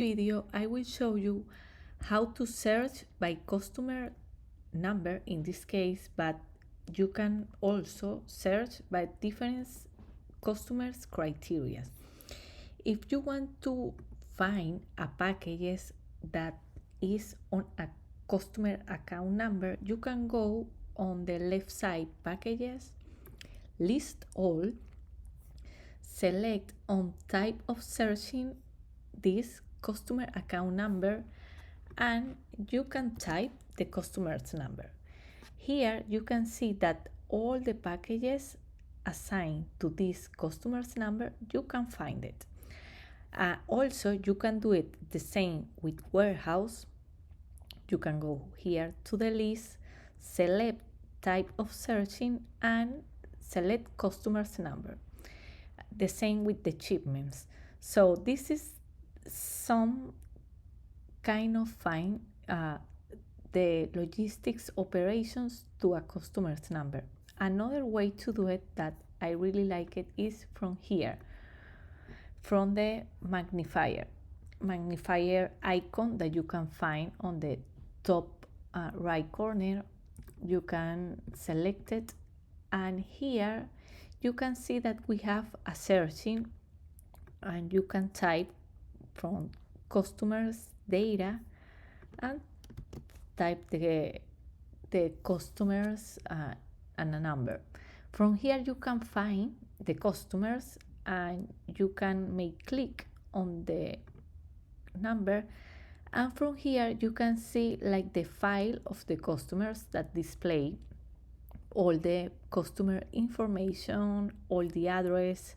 Video, I will show you how to search by customer number in this case, but you can also search by different customers criteria. If you want to find a packages that is on a customer account number, you can go on the left side packages, list all, select on type of searching this customer account number, and you can type the customer's number. Here you can see that all the packages assigned to this customer's number, you can find it. Also, you can do it the same with warehouse. You can go here to the list, select type of searching, and select customer's number. The same with the shipments. So this is some kind of find the logistics operations to a customer's number. Another way to do it that I really like it is from here, from the magnifier icon that you can find on the top right corner. You can select it, and here you can see that we have a searching, and you can type from customers data and type the customers and a number. From here you can find the customers, and you can make click on the number, and from here you can see like the file of the customers that display all the customer information, all the address,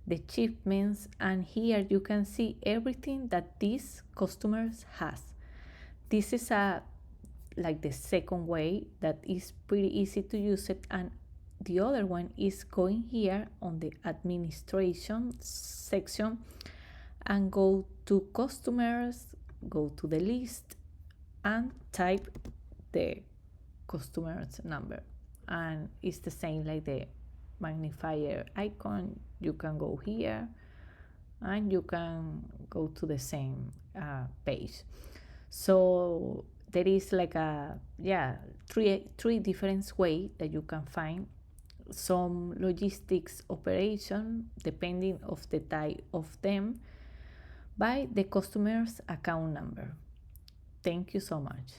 the shipments, and here you can see everything that these customers has. This is like the second way that is pretty easy to use it, and the other one is going here on the administration section and go to customers, go to the list, and type the customer's number, and it's the same like the magnifier icon. You can go here and you can go to the same page. So there is like three different ways that you can find some logistics operation depending of the type of them by the customer's account number. Thank you so much.